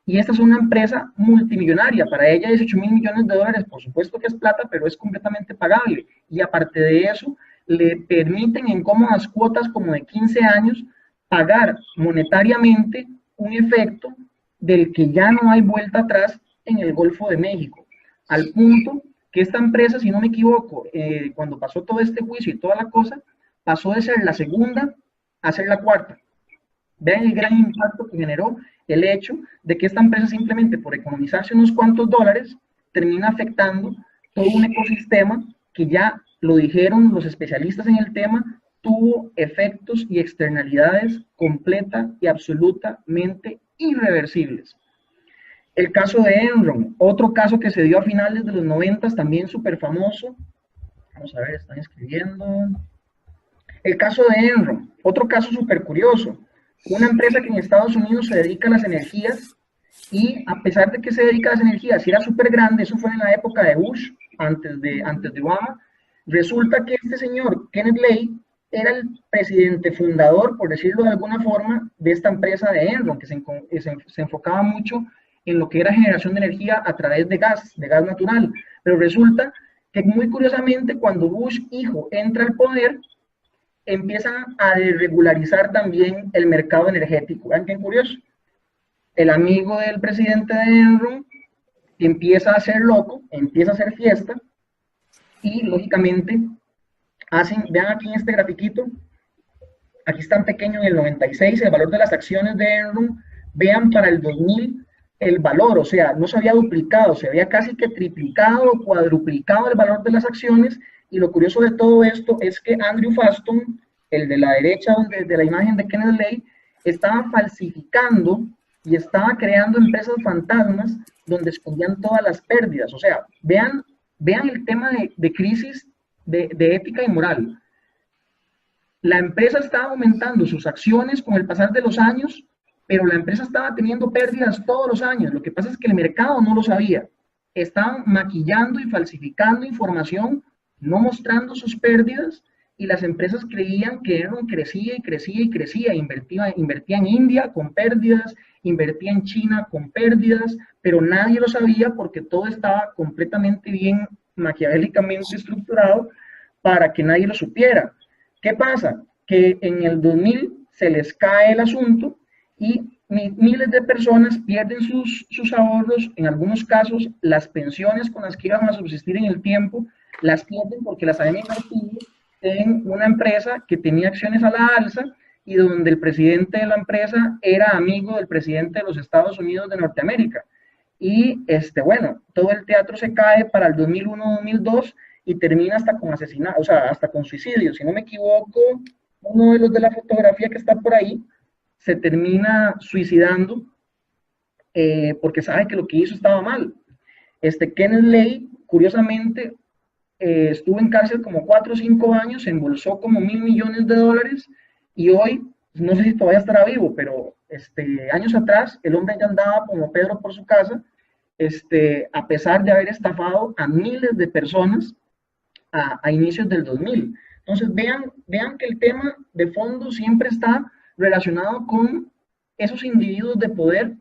y esta es una empresa multimillonaria. Para ella 18.000 millones de dólares, por supuesto que es plata, pero es completamente pagable, y aparte de eso, le permiten en cómodas cuotas como de 15 años pagar monetariamente un efecto del que ya no hay vuelta atrás en el Golfo de México, al punto que esta empresa, si no me equivoco, cuando pasó todo este juicio y toda la cosa, pasó de ser la segunda a ser la cuarta. Vean el gran impacto que generó el hecho de que esta empresa, simplemente por economizarse unos cuantos dólares, termina afectando todo un ecosistema que, ya lo dijeron los especialistas en el tema, tuvo efectos y externalidades completa y absolutamente irreversibles. El caso de Enron, otro caso que se dio a finales de los 90, también súper famoso. Vamos a ver, están escribiendo. El caso de Enron, otro caso súper curioso. Una empresa que en Estados Unidos se dedica a las energías y a pesar de que se dedica a las energías y era súper grande, eso fue en la época de Bush, antes de Obama, resulta que este señor, Kenneth Lay, era el presidente fundador, por decirlo de alguna forma, de esta empresa de Enron, que se enfocaba mucho en lo que era generación de energía a través de gas natural. Pero resulta que muy curiosamente cuando Bush hijo entra al poder, empiezan a desregularizar también el mercado energético. ¿Ven qué curioso? El amigo del presidente de Enron empieza a ser loco, empieza a hacer fiesta y lógicamente vean aquí en este grafiquito, aquí está en pequeño en el 96 el valor de las acciones de Enron, vean para el 2000 el valor, o sea, no se había duplicado, se había casi que triplicado o cuadruplicado el valor de las acciones. Y lo curioso de todo esto es que Andrew Faston, el de la derecha de la imagen de Kenneth Lay, estaba falsificando y estaba creando empresas fantasmas donde escondían todas las pérdidas. O sea, vean el tema de crisis de ética y moral. La empresa estaba aumentando sus acciones con el pasar de los años, pero la empresa estaba teniendo pérdidas todos los años. Lo que pasa es que el mercado no lo sabía. Estaban maquillando y falsificando información, no mostrando sus pérdidas, y las empresas creían que Enron crecía y crecía y crecía. Invertía en India con pérdidas, invertía en China con pérdidas, pero nadie lo sabía porque todo estaba completamente bien maquiavélicamente estructurado para que nadie lo supiera. ¿Qué pasa? Que en el 2000 se les cae el asunto y miles de personas pierden sus ahorros, en algunos casos las pensiones con las que iban a subsistir en el tiempo, las pierden porque las habían invertido en una empresa que tenía acciones a la alza y donde el presidente de la empresa era amigo del presidente de los Estados Unidos de Norteamérica. Y bueno, todo el teatro se cae para el 2001-2002 y termina hasta con asesinato, o sea, hasta con suicidio. Si no me equivoco, uno de los de la fotografía que está por ahí se termina suicidando porque sabe que lo que hizo estaba mal. Kenneth Lay, curiosamente, estuvo en cárcel como 4 o 5 años, se embolsó como $1.000 millones y hoy, no sé si todavía estará vivo, pero años atrás, el hombre ya andaba como Pedro por su casa, a pesar de haber estafado a miles de personas a inicios del 2000. Entonces, vean que el tema de fondo siempre está relacionado con esos individuos de poder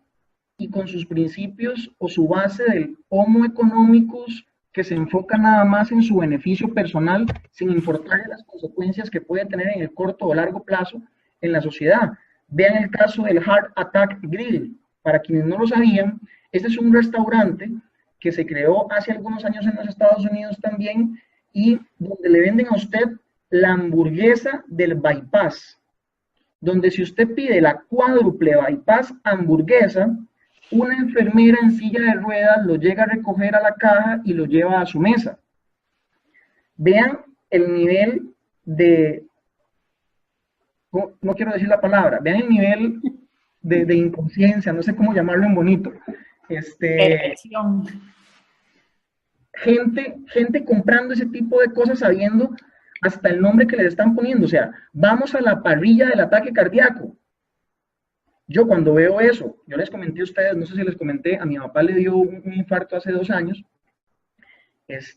y con sus principios o su base del homo económicos que se enfoca nada más en su beneficio personal sin importar las consecuencias que puede tener en el corto o largo plazo en la sociedad. Vean el caso del Heart Attack Grill. Para quienes no lo sabían, este es un restaurante que se creó hace algunos años en los Estados Unidos también y donde le venden a usted la hamburguesa del bypass, donde si usted pide la cuádruple bypass hamburguesa, una enfermera en silla de ruedas lo llega a recoger a la caja y lo lleva a su mesa. Vean el nivel de, no quiero decir la palabra, vean el nivel de inconsciencia, no sé cómo llamarlo en bonito. Gente comprando ese tipo de cosas sabiendo hasta el nombre que les están poniendo. O sea, vamos a la parrilla del ataque cardíaco. Yo cuando veo eso, yo les comenté a ustedes, no sé si les comenté, a mi papá le dio un infarto hace 2 años,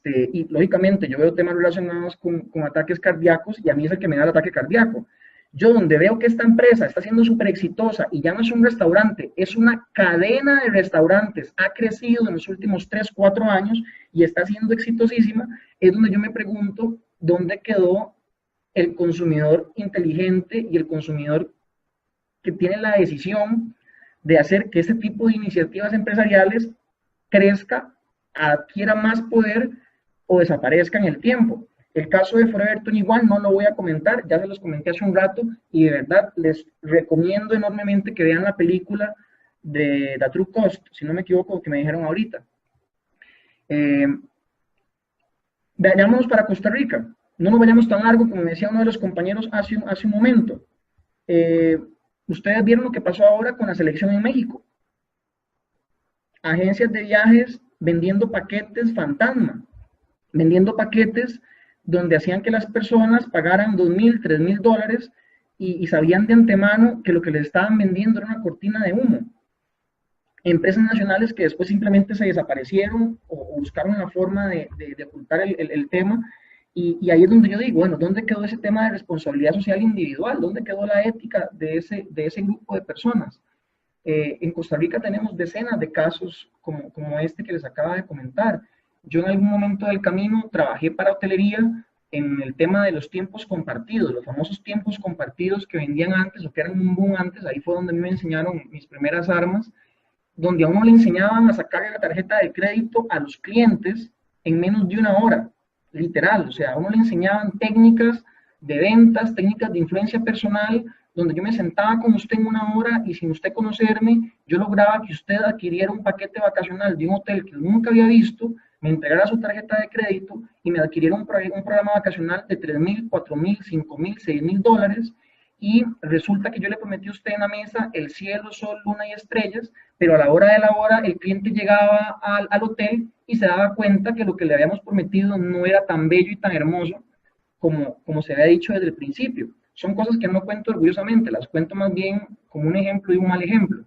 y lógicamente yo veo temas relacionados con ataques cardíacos y a mí es el que me da el ataque cardíaco. Yo donde veo que esta empresa está siendo súper exitosa y ya no es un restaurante, es una cadena de restaurantes, ha crecido en los últimos 3, 4 años y está siendo exitosísima, es donde yo me pregunto dónde quedó el consumidor inteligente y el consumidor que tiene la decisión de hacer que este tipo de iniciativas empresariales crezca, adquiera más poder o desaparezca en el tiempo. El caso de Forever 21 no lo voy a comentar, ya se los comenté hace un rato y de verdad les recomiendo enormemente que vean la película de The True Cost, si no me equivoco, que me dijeron ahorita. Vayámonos para Costa Rica. no nos vayamos tan largo, como me decía uno de los compañeros hace un momento. Ustedes vieron lo que pasó ahora con la selección en México. Agencias de viajes vendiendo paquetes fantasma, vendiendo paquetes donde hacían que las personas pagaran $2,000, $3,000 y sabían de antemano que lo que les estaban vendiendo era una cortina de humo. Empresas nacionales que después simplemente se desaparecieron o buscaron la forma de ocultar el tema. Y ahí es donde yo digo, bueno, ¿dónde quedó ese tema de responsabilidad social individual? ¿Dónde quedó la ética de ese grupo de personas? En Costa Rica tenemos decenas de casos como este que les acaba de comentar. Yo en algún momento del camino trabajé para hotelería en el tema de los tiempos compartidos, los famosos tiempos compartidos que vendían antes o que eran un boom antes. Ahí fue donde a mí me enseñaron mis primeras armas, donde a uno le enseñaban a sacarle la tarjeta de crédito a los clientes en menos de una hora, literal. O sea, a uno le enseñaban técnicas de ventas, técnicas de influencia personal, donde yo me sentaba con usted en una hora y sin usted conocerme, yo lograba que usted adquiriera un paquete vacacional de un hotel que nunca había visto, me entregara su tarjeta de crédito y me adquiriera un programa vacacional de $3,000, $4,000, $5,000, $6,000, y resulta que yo le prometí a usted en la mesa el cielo, sol, luna y estrellas, pero a la hora de la hora el cliente llegaba al hotel y se daba cuenta que lo que le habíamos prometido no era tan bello y tan hermoso como se había dicho desde el principio. Son cosas que no cuento orgullosamente, las cuento más bien como un ejemplo y un mal ejemplo.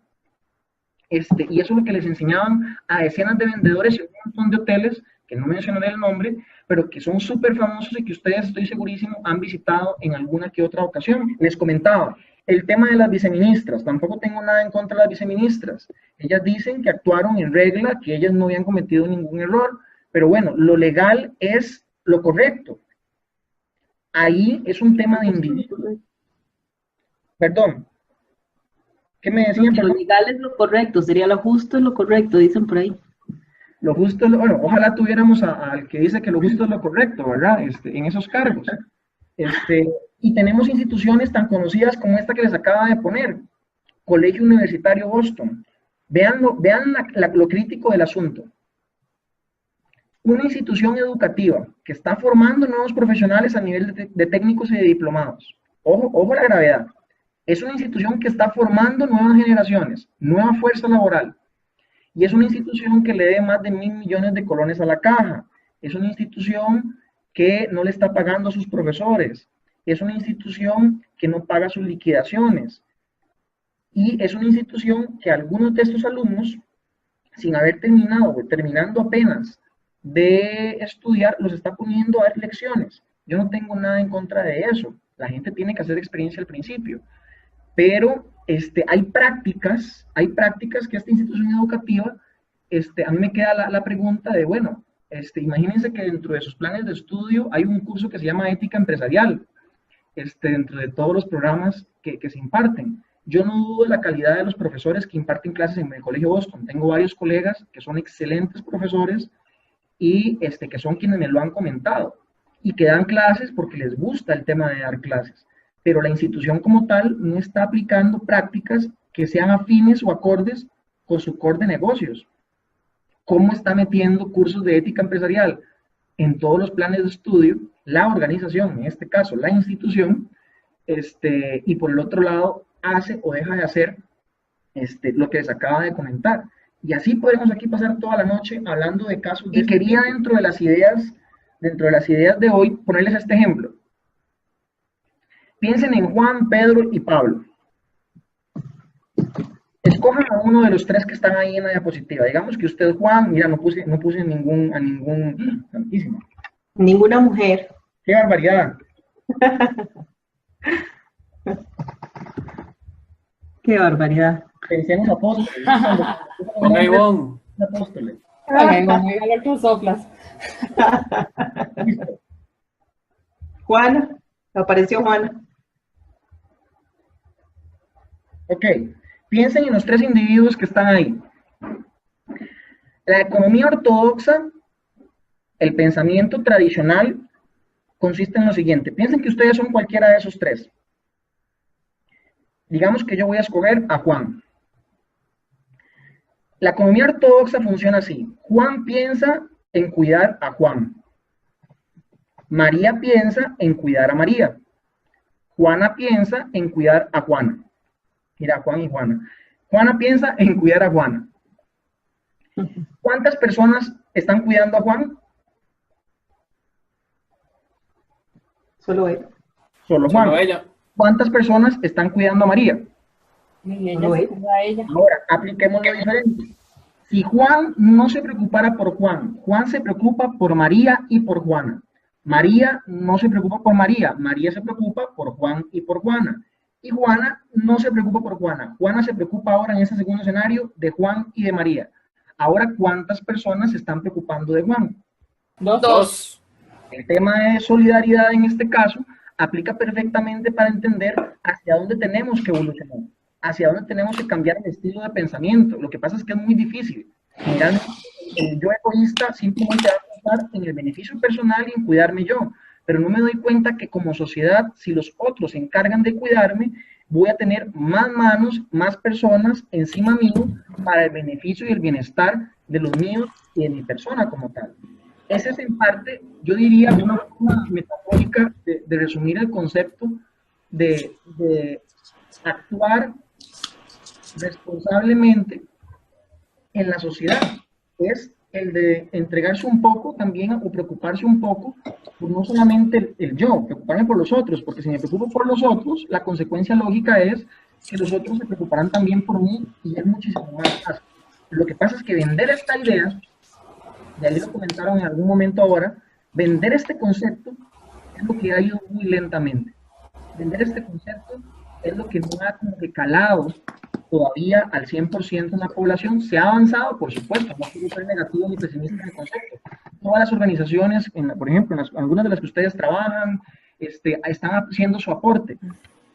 Y eso es lo que les enseñaban a decenas de vendedores y un montón de hoteles, que no mencionaré el nombre, pero que son súper famosos y que ustedes, estoy segurísimo, han visitado en alguna que otra ocasión. Les comentaba, el tema de las viceministras, tampoco tengo nada en contra de las viceministras. Ellas dicen que actuaron en regla, que ellas no habían cometido ningún error, pero bueno, lo legal es lo correcto. Ahí es un tema de individuo. Perdón. ¿Qué me decían? Lo legal es lo correcto, sería lo justo es lo correcto, dicen por ahí. Lo justo, bueno, ojalá tuviéramos al que dice que lo justo es lo correcto, ¿verdad? En esos cargos. Y tenemos instituciones tan conocidas como esta que les acaba de poner, Colegio Universitario Boston. Vean lo crítico del asunto. Una institución educativa que está formando nuevos profesionales a nivel de técnicos y de diplomados. Ojo la gravedad. Es una institución que está formando nuevas generaciones, nueva fuerza laboral. Y es una institución que le dé más de 1.000 millones de colones a la caja. Es una institución que no le está pagando a sus profesores. Es una institución que no paga sus liquidaciones. Y es una institución que algunos de estos alumnos, sin haber terminando apenas de estudiar, los está poniendo a dar lecciones. Yo no tengo nada en contra de eso. La gente tiene que hacer experiencia al principio. Pero hay prácticas que esta institución educativa, a mí me queda la pregunta de, bueno, imagínense que dentro de sus planes de estudio hay un curso que se llama ética empresarial, dentro de todos los programas que se imparten. Yo no dudo de la calidad de los profesores que imparten clases en el Colegio Boston. Tengo varios colegas que son excelentes profesores y que son quienes me lo han comentado y que dan clases porque les gusta el tema de dar clases. Pero la institución como tal no está aplicando prácticas que sean afines o acordes con su core de negocios. ¿Cómo está metiendo cursos de ética empresarial en todos los planes de estudio la organización, en este caso la institución, y por el otro lado hace o deja de hacer lo que les acaba de comentar? Y así podemos aquí pasar toda la noche hablando de casos. Y quería dentro de las ideas de hoy ponerles este ejemplo. Piensen en Juan, Pedro y Pablo. Escojan a uno de los tres que están ahí en la diapositiva. Digamos que usted, Juan, mira, no puse a ningún, tantísimo. Ninguna mujer. ¡Qué barbaridad! ¡Qué barbaridad! Pensemos apóstoles. Venga, Ivonne. Apóstoles. Venga, tú soplas. Juana, apareció Juana. Ok, piensen en los tres individuos que están ahí. La economía ortodoxa, el pensamiento tradicional, consiste en lo siguiente. Piensen que ustedes son cualquiera de esos tres. Digamos que yo voy a escoger a Juan. La economía ortodoxa funciona así. Juan piensa en cuidar a Juan. María piensa en cuidar a María. Juana piensa en cuidar a Juana. Mira, Juan y Juana. Juana piensa en cuidar a Juana. ¿Cuántas personas están cuidando a Juan? Solo él. Solo Juan. Solo ella. ¿Cuántas personas están cuidando a María? Y ella No, se ¿eh? cuida a ella. Ahora, apliquemos lo diferente. Si Juan no se preocupara por Juan, Juan se preocupa por María y por Juana. María no se preocupa por María, María se preocupa por Juan y por Juana. Y Juana no se preocupa por Juana. Juana se preocupa ahora en este segundo escenario de Juan y de María. Ahora, ¿cuántas personas se están preocupando de Juan? Dos. El tema de solidaridad en este caso aplica perfectamente para entender hacia dónde tenemos que evolucionar, hacia dónde tenemos que cambiar el estilo de pensamiento. Lo que pasa es que es muy difícil. Generalmente, el yo egoísta simplemente va a pensar en el beneficio personal y en cuidarme yo, pero no me doy cuenta que como sociedad, si los otros se encargan de cuidarme, voy a tener más manos, más personas encima mío para el beneficio y el bienestar de los míos y de mi persona como tal. Ese es en parte, yo diría, una forma metafórica de resumir el concepto de actuar responsablemente en la sociedad. Es el de entregarse un poco también o preocuparse un poco por no solamente el yo, preocuparme por los otros, porque si me preocupo por los otros, la consecuencia lógica es que los otros se preocuparán también por mí y es muchísimo más fácil. Lo que pasa es que vender esta idea, de ahí lo comentaron en algún momento ahora, vender este concepto es lo que ha ido muy lentamente. Vender este concepto es lo que no ha como que calado todavía al 100% en la población. Se ha avanzado, por supuesto, no quiero ser negativo ni pesimista en el concepto. Todas las organizaciones, por ejemplo, algunas de las que ustedes trabajan, están haciendo su aporte,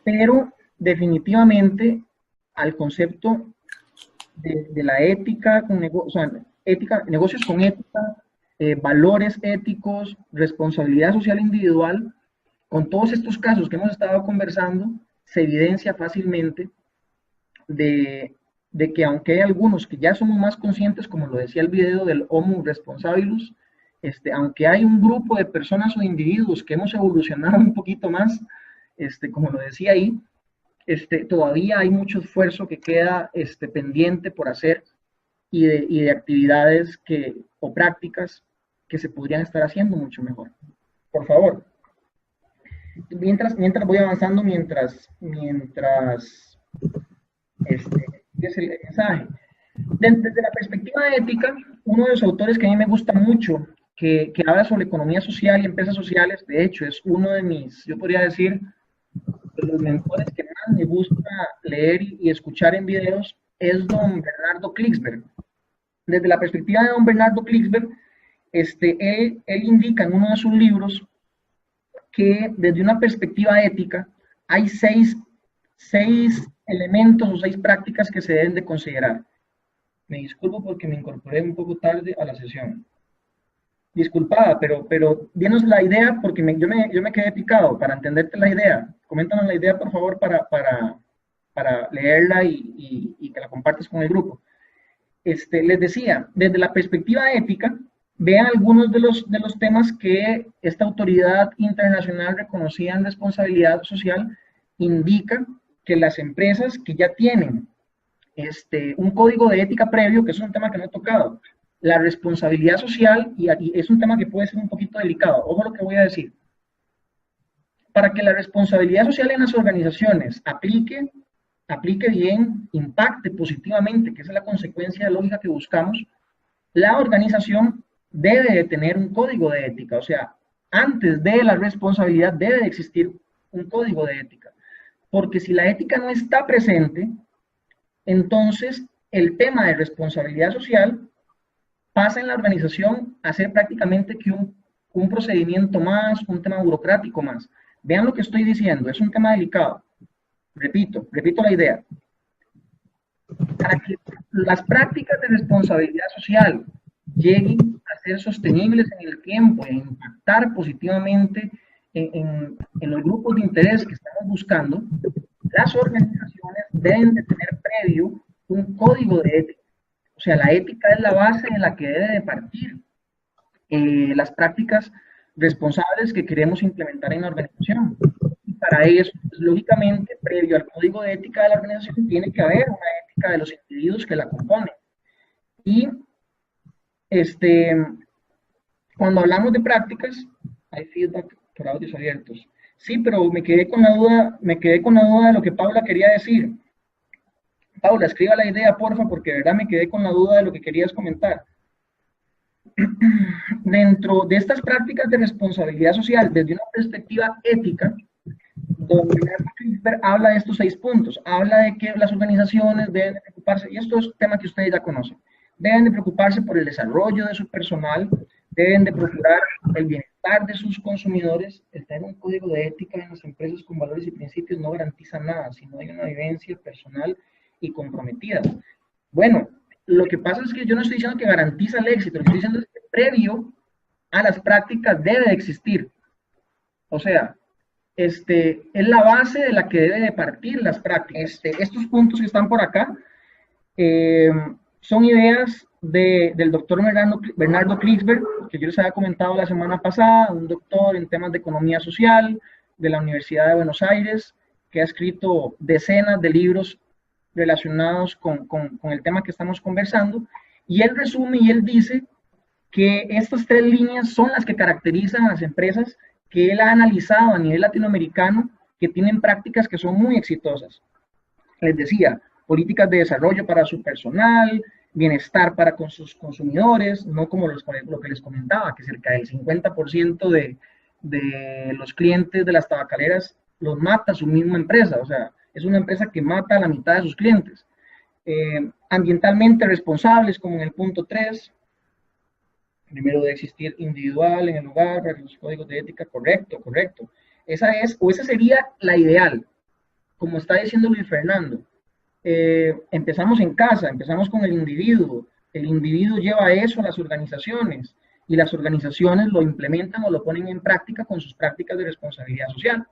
pero definitivamente al concepto de la ética, negocios con ética, valores éticos, responsabilidad social individual, con todos estos casos que hemos estado conversando, se evidencia fácilmente de que aunque hay algunos que ya somos más conscientes, como lo decía el video del Homo Responsabilis, aunque hay un grupo de personas o individuos que hemos evolucionado un poquito más, como lo decía ahí, todavía hay mucho esfuerzo que queda pendiente por hacer y de actividades o prácticas que se podrían estar haciendo mucho mejor. Por favor. Mientras voy avanzando, mientras es el mensaje. Desde la perspectiva de ética, uno de los autores que a mí me gusta mucho, que habla sobre economía social y empresas sociales, de hecho es uno de mis, yo podría decir, de los mentores que más me gusta leer y escuchar en videos, es don Bernardo Klicksberg. Desde la perspectiva de don Bernardo Klicksberg, él indica en uno de sus libros que desde una perspectiva ética hay seis elementos o 6 prácticas que se deben de considerar. Me disculpo porque me incorporé un poco tarde a la sesión. Disculpada, pero dinos la idea porque yo me quedé picado para entenderte la idea. Coméntanos la idea, por favor, para leerla y que la compartas con el grupo. Les decía, desde la perspectiva ética, vean algunos de los temas que esta autoridad internacional reconocida en responsabilidad social indica que las empresas que ya tienen un código de ética previo, que es un tema que no he tocado, la responsabilidad social, y es un tema que puede ser un poquito delicado, ojo lo que voy a decir. Para que la responsabilidad social en las organizaciones aplique bien, impacte positivamente, que esa es la consecuencia lógica que buscamos, la organización debe de tener un código de ética, o sea, antes de la responsabilidad debe de existir un código de ética, porque si la ética no está presente, entonces el tema de responsabilidad social pasa en la organización a ser prácticamente que un procedimiento más, un tema burocrático más. Vean lo que estoy diciendo, es un tema delicado. Repito la idea. Para que las prácticas de responsabilidad social lleguen a ser sostenibles en el tiempo e impactar positivamente en los grupos de interés que estamos buscando, las organizaciones deben de tener previo un código de ética. O sea, la ética es la base en la que debe de partir las prácticas responsables que queremos implementar en la organización. Y para eso, pues, lógicamente, previo al código de ética de la organización, tiene que haber una ética de los individuos que la componen. Y cuando hablamos de prácticas, hay feedback por audios abiertos. Sí, pero me quedé con la duda de lo que Paula quería decir. Paula, escriba la idea, porfa, porque de verdad me quedé con la duda de lo que querías comentar. Dentro de estas prácticas de responsabilidad social, desde una perspectiva ética, don Bernardo Klinsberg habla de estos 6 puntos. Habla de que las organizaciones deben de preocuparse, y esto es un tema que ustedes ya conocen, deben de preocuparse por el desarrollo de su personal, deben de procurar el bienestar de sus consumidores. El tener un código de ética en las empresas con valores y principios no garantiza nada, si no hay una vivencia personal y comprometida. Bueno, lo que pasa es que yo no estoy diciendo que garantiza el éxito, lo que estoy diciendo es que previo a las prácticas debe de existir. O sea, es la base de la que debe de partir las prácticas. Estos puntos que están por acá son ideas del doctor Bernardo Klinsberg, que yo les había comentado la semana pasada, un doctor en temas de economía social de la Universidad de Buenos Aires, que ha escrito decenas de libros relacionados con el tema que estamos conversando, y él resume y él dice que estas 3 líneas son las que caracterizan a las empresas que él ha analizado a nivel latinoamericano, que tienen prácticas que son muy exitosas. Les decía, políticas de desarrollo para su personal, bienestar para con sus consumidores, no como lo que les comentaba, que cerca del 50% de los clientes de las tabacaleras los mata su misma empresa, o sea, es una empresa que mata a la mitad de sus clientes. Ambientalmente responsables, como en el punto 3, primero de existir individual en el hogar, los códigos de ética, correcto. Esa sería la ideal, como está diciendo Luis Fernando. Empezamos en casa, empezamos con el individuo lleva eso a las organizaciones, y las organizaciones lo implementan o lo ponen en práctica con sus prácticas de responsabilidad social,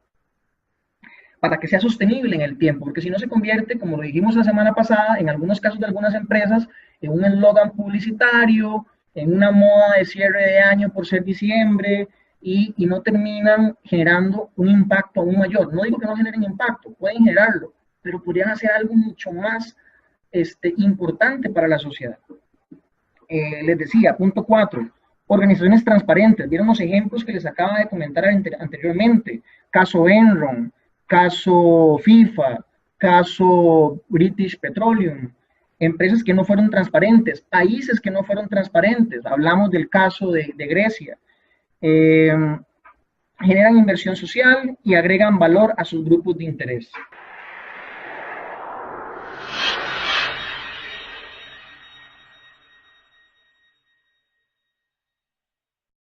para que sea sostenible en el tiempo, porque si no se convierte, como lo dijimos la semana pasada, en algunos casos de algunas empresas, en un eslogan publicitario, en una moda de cierre de año por ser diciembre, y no terminan generando un impacto aún mayor. No digo que no generen impacto, pueden generarlo, pero podrían hacer algo mucho más importante para la sociedad. Les decía, punto 4, organizaciones transparentes. Vieron los ejemplos que les acaba de comentar anteriormente, caso Enron, caso FIFA, caso British Petroleum, empresas que no fueron transparentes, países que no fueron transparentes. Hablamos del caso de Grecia. Generan inversión social y agregan valor a sus grupos de interés.